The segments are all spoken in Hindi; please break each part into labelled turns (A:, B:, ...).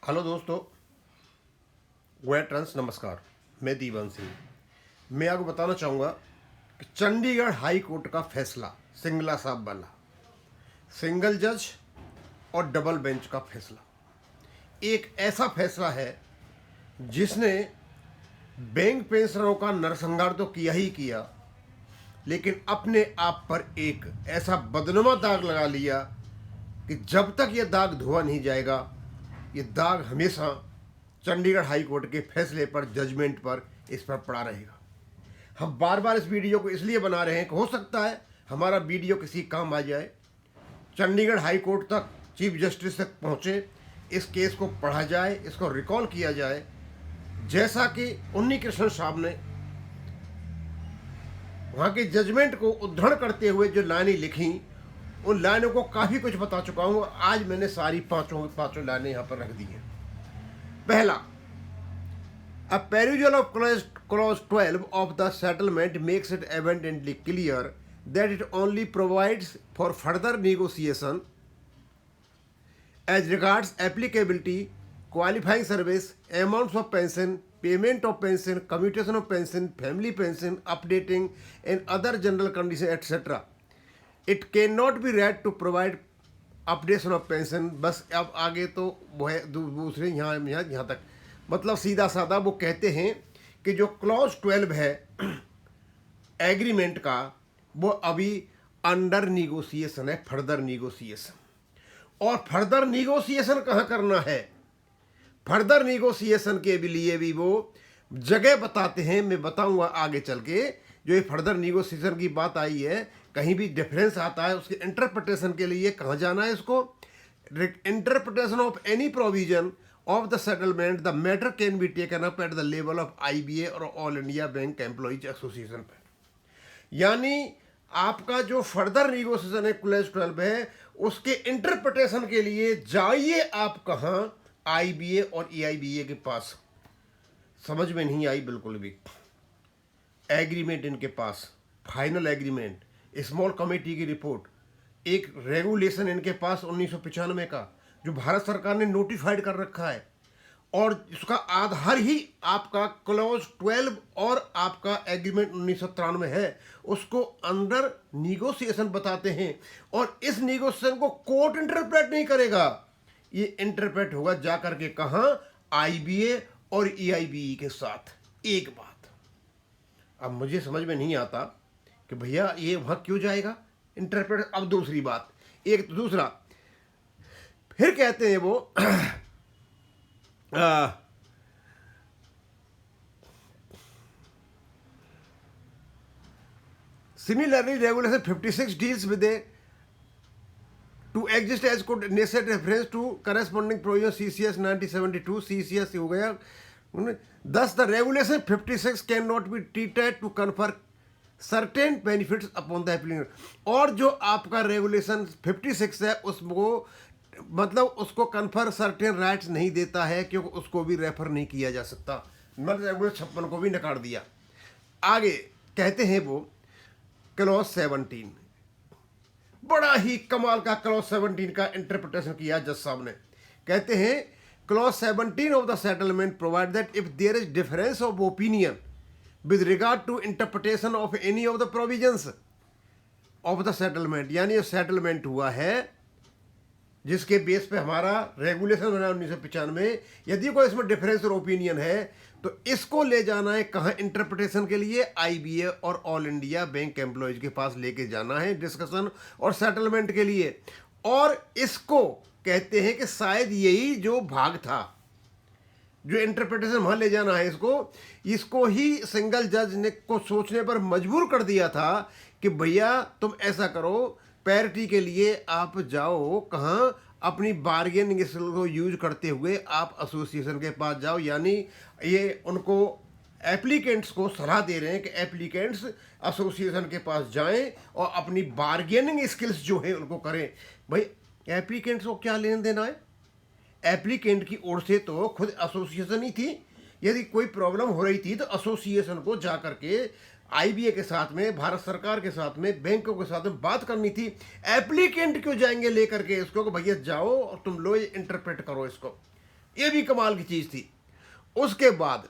A: हेलो दोस्तों, वेटरन्स नमस्कार। मैं दीवान सिंह। मैं आपको बताना चाहूँगा कि चंडीगढ़ हाई कोर्ट का फैसला सिंगला साहब वाला, सिंगल जज और डबल बेंच का फैसला एक ऐसा फैसला है जिसने बैंक पेंशनरों का नरसंहार तो किया ही किया, लेकिन अपने आप पर एक ऐसा बदनुमा दाग लगा लिया कि जब तक ये दाग धोआ नहीं जाएगा, ये दाग हमेशा चंडीगढ़ हाई कोर्ट के फैसले पर, जजमेंट पर, इस पर पड़ा रहेगा। हम बार बार इस वीडियो को इसलिए बना रहे हैं कि हो सकता है हमारा वीडियो किसी काम आ जाए, चंडीगढ़ हाई कोर्ट तक चीफ जस्टिस तक पहुँचे, इस केस को पढ़ा जाए, इसको रिकॉल किया जाए। जैसा कि उन्नी कृष्णन साहब ने वहाँ के जजमेंट को उद्धरण करते हुए जो लाइनें लिखी, उन लाइनों को काफ़ी कुछ बता चुका हूँ। आज मैंने सारी पाँचों लाइनें यहाँ पर रख दी हैं। पहला, a perusal of clause 12 of the settlement makes it abundantly clear that it only provides for further negotiation as regards applicability, qualifying service, amounts of pension, payment of pension, commutation of pension, family pension, updating and other general conditions, etc. It cannot be read to provide updation of pension. बस अब आगे तो वो है दूसरे यहाँ तक, मतलब सीधा साधा वो कहते हैं कि जो क्लॉज 12 है एग्रीमेंट का, वो अभी अंडर निगोसिएशन है, फर्दर निगोसिएशन। और फर्दर निगोसिएशन कहाँ करना है? फर्दर निगोसिएशन के लिए भी वो जगह बताते हैं। मैं बताऊंगा आगे चल के। जो ये फर्दर निगोसिएशन की बात आई है, कहीं भी डिफरेंस आता है, उसके इंटरप्रिटेशन के लिए कहाँ जाना है इसको? Interpretation of any provision of the settlement the matter can be taken up at the level of IBA और all India bank employees association पर। यानी आपका जो फर्दर निगोसिएशन है, क्लॉज 12 है, उसके इंटरप्रिटेशन के लिए जाइए आप कहाँ? IBA और EIBA के पास। समझ में नहीं आई बिल्कुल भी। एग्रीमेंट इनके पास, फाइनल एग्रीमेंट, स्मॉल कमेटी की रिपोर्ट, एक रेगुलेशन इनके पास 1995 का, जो भारत सरकार ने नोटिफाइड कर रखा है, और इसका आधार ही आपका क्लॉज 12 और आपका एग्रीमेंट 1993 है। उसको अंडर निगोसिएशन बताते हैं, और इस निगोसिएशन को कोर्ट इंटरप्रेट नहीं करेगा, ये इंटरप्रेट होगा जाकर के कहाँ? IBA और EIBE के साथ। एक बात अब मुझे समझ में नहीं आता कि भैया ये वहाँ क्यों जाएगा इंटरप्रेट। अब दूसरी बात, एक तो दूसरा फिर कहते हैं वो similarly regulation 56 deals with to exist as code necessary reference to corresponding provision CCS 1972 CCS हो गया। Thus the regulation 56 cannot be treated to confer certain benefits upon the applicant। और जो आपका रेगुलेशन 56 है, उसको मतलब उसको कन्फर सर्टेन राइट्स नहीं देता है, क्योंकि उसको भी रेफर नहीं किया जा सकता। मतलब रेगुलेशन 56 को भी नकार दिया। आगे कहते हैं वो क्लॉज 17, बड़ा ही कमाल का क्लॉज 17 का इंटरप्रिटेशन किया जज साहब ने। कहते हैं Clause 17 of the settlement provide that if there is difference of opinion with regard to interpretation of any of the provisions of the settlement, यानी सेटलमेंट हुआ है जिसके बेस पे हमारा रेगुलेशन बना 1995, यदि कोई इसमें डिफरेंस और ओपिनियन है तो इसको ले जाना है कहाँ इंटरप्रिटेशन के लिए? IBA और ऑल इंडिया बैंक एम्प्लॉयज के पास लेके जाना है डिस्कशन और सेटलमेंट के लिए। और इसको कहते हैं कि शायद यही जो भाग था, जो इंटरप्रिटेशन वहाँ ले जाना है, इसको ही सिंगल जज ने को सोचने पर मजबूर कर दिया था कि भैया तुम ऐसा करो, पैरिटी के लिए आप जाओ कहाँ? अपनी बार्गेनिंग स्किल को यूज करते हुए आप एसोसिएशन के पास जाओ। यानी ये उनको एप्लीकेंट्स को सलाह दे रहे हैं कि एप्लीकेंट्स एसोसिएशन के पास जाएं और अपनी बार्गेनिंग स्किल्स जो है उनको करें। भाई एप्लीकेंट्स को क्या लेन देना है? एप्लीकेंट की ओर से तो खुद एसोसिएशन ही थी। यदि कोई प्रॉब्लम हो रही थी तो एसोसिएशन को जा करके IBA के साथ में, भारत सरकार के साथ में, बैंकों के साथ में बात करनी थी। एप्लीकेंट क्यों जाएंगे लेकर के इसको कि भैया जाओ और तुम लो ये इंटरप्रेट करो इसको? ये भी कमाल की चीज़ थी। उसके बाद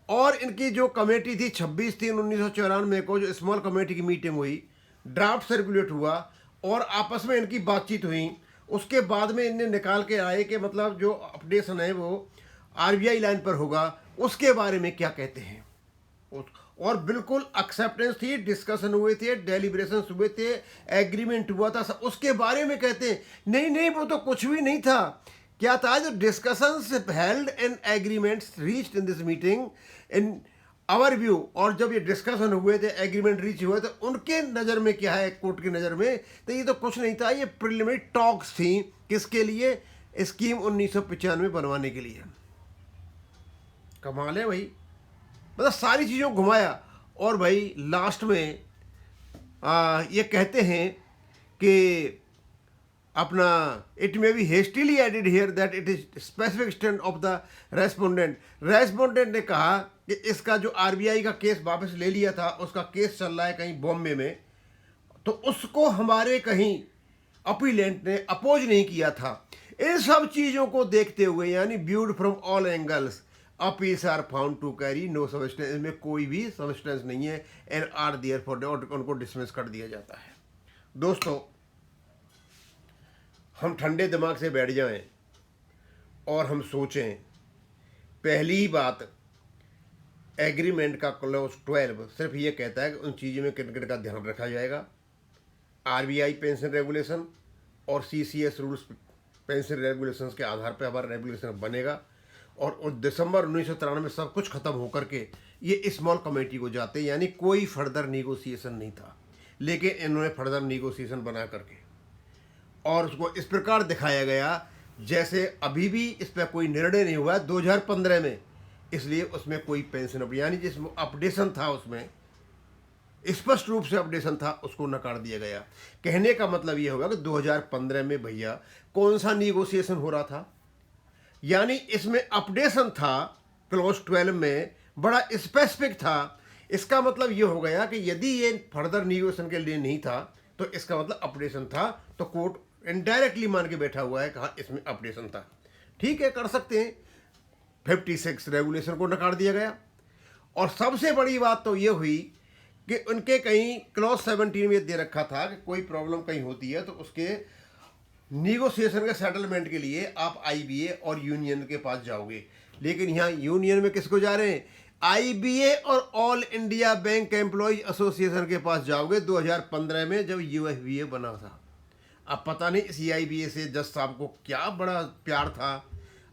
A: और इनकी जो कमेटी थी 26/3/1994 को जो स्मॉल कमेटी की मीटिंग हुई, ड्राफ्ट सर्कुलेट हुआ और आपस में इनकी बातचीत हुई। उसके बाद में इनने निकाल के आए कि मतलब जो अपडेशन है वो आरबीआई लाइन पर होगा, उसके बारे में क्या कहते हैं। और बिल्कुल एक्सेप्टेंस थी, डिस्कशन हुए थे, डेलिब्रेशन हुए थे, एग्रीमेंट हुआ था, उसके बारे में कहते हैं नहीं नहीं वो तो कुछ भी नहीं था। क्या था, जो discussions held and agreements reached in this meeting in our view, और जब ये डिस्कशन हुए थे, एग्रीमेंट रीच हुए, तो उनके नज़र में क्या है, कोर्ट की नज़र में, तो ये तो कुछ नहीं था, ये प्रिलिमिनरी टॉक्स थी। किसके लिए? स्कीम 1995 बनवाने के लिए। कमाल है भाई, मतलब सारी चीज़ों को घुमाया। और भाई लास्ट में ये कहते हैं कि अपना it may be hastily added here that it is specific stand of the respondent ने कहा कि इसका जो आरबीआई का केस वापस ले लिया था, उसका केस चल रहा है कहीं बॉम्बे में, तो उसको हमारे कहीं अपीलेंट ने अपोज नहीं किया था। इन सब चीज़ों को देखते हुए, यानी viewed from all angles, appeals are found to carry no substance, इसमें कोई भी सब्सटेंस नहीं है, एंड आर देयर फॉर, उनको डिसमिस कर दिया जाता है। दोस्तों, हम ठंडे दिमाग से बैठ जाएं और हम सोचें। पहली ही बात, एग्रीमेंट का क्लॉज 12 सिर्फ ये कहता है कि उन चीज़ों में किन किन का ध्यान रखा जाएगा। आरबीआई पेंशन रेगुलेशन और सीसीएस रूल्स पेंशन रेगुलेशंस के आधार पर हमारा रेगुलेशन बनेगा। और दिसंबर 1993 में सब कुछ खत्म होकर के ये स्मॉल कमेटी को जाते, यानी कोई फर्दर निगोसिएशन नहीं था, लेकिन इन्होंने फर्दर निगोसिएशन बना करके और उसको इस प्रकार दिखाया गया जैसे अभी भी इस पर कोई निर्णय नहीं हुआ है 2015 में, इसलिए उसमें कोई पेंशन यानी जिस अपडेशन था उसमें स्पष्ट रूप से अपडेशन था, उसको नकार दिया गया। कहने का मतलब ये होगा कि 2015 में भैया कौन सा निगोसिएशन हो रहा था, यानी इसमें अपडेशन था क्लॉज 12 में, बड़ा स्पेसिफिक था। इसका मतलब ये हो गया कि यदि ये फर्दर निगोसिएशन के लिए नहीं था तो इसका मतलब अपडेशन था, तो कोर्ट इनडायरेक्टली मान के बैठा हुआ है, कहा इसमें अपडेशन था, ठीक है कर सकते हैं। 56 रेगुलेशन को नकार दिया गया। और सबसे बड़ी बात तो ये हुई कि उनके कहीं क्लॉज 17 में दे रखा था कि कोई प्रॉब्लम कहीं होती है तो उसके निगोसिएशन के सेटलमेंट के लिए आप आईबीए और यूनियन के पास जाओगे, लेकिन यहाँ यूनियन में किसको जा रहे हैं? आईबीए और all India bank employees association के पास जाओगे 2015 में, जब यूएफबीए बना था। अब पता नहीं इस आईबीए से जज साहब को क्या बड़ा प्यार था,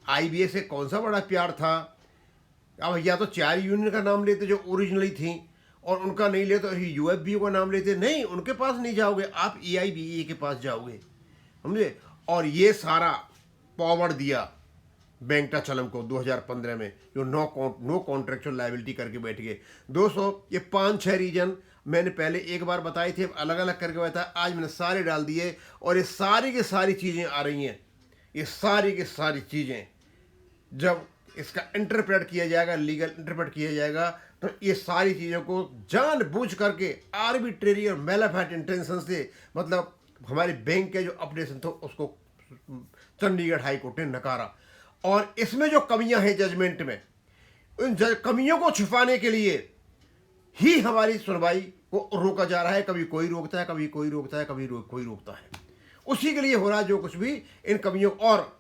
A: आईबीए से कौन सा बड़ा प्यार था। अब या तो 4 यूनियन का नाम लेते जो ओरिजिनली थी, और उनका नहीं ले तो यूएफबीए का नाम लेते। नहीं, उनके पास नहीं जाओगे, आप ईआईबीए के पास जाओगे, समझे। और ये सारा पावर दिया वेंकटाचलम को 2015 में, जो नो कॉन्ट्रेक्चुअल लायबिलिटी करके बैठ गए। दोस्तों, ये 5-6 रीजन मैंने पहले एक बार बताई थी, अलग अलग करके बताया, आज मैंने सारे डाल दिए। और ये सारी की सारी चीज़ें आ रही हैं, ये सारी की सारी चीज़ें जब इसका इंटरप्रेट किया जाएगा, लीगल इंटरप्रेट किया जाएगा, तो ये सारी चीज़ों को जानबूझ करके आर्बिट्रेरी और मेलाफेट इंटेंशन से, मतलब हमारे बैंक के जो अपडेशन था उसको चंडीगढ़ हाई कोर्ट ने नकारा। और इसमें जो कमियां हैं जजमेंट में, उन कमियों को छुपाने के लिए ही हमारी सुनवाई को रोका जा रहा है। कभी कोई रोकता है, कभी कोई रोकता है, कभी कोई रोकता है। उसी के लिए हो रहा है जो कुछ भी इन कमियों। और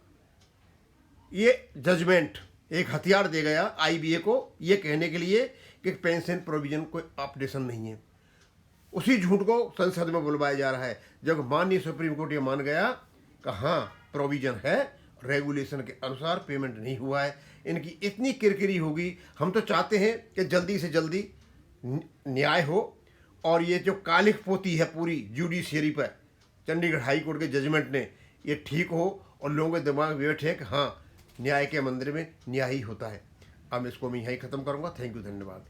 A: ये जजमेंट एक हथियार दे गया आईबीए को ये कहने के लिए कि पेंशन प्रोविजन कोई अपडेशन नहीं है। उसी झूठ को संसद में बुलवाया जा रहा है, जब माननीय सुप्रीम कोर्ट ये मान गया कि हाँ प्रोविजन है, रेगुलेशन के अनुसार पेमेंट नहीं हुआ है। इनकी इतनी किरकिरी होगी। हम तो चाहते हैं कि जल्दी से जल्दी न्याय हो, और ये जो कालिख पोती है पूरी जुडिशियरी पर चंडीगढ़ हाई कोर्ट के जजमेंट ने, ये ठीक हो और लोगों के दिमाग में बैठे कि हाँ न्याय के मंदिर में न्याय ही होता है। अब इसको मैं यहीं ख़त्म करूँगा। थैंक यू, धन्यवाद।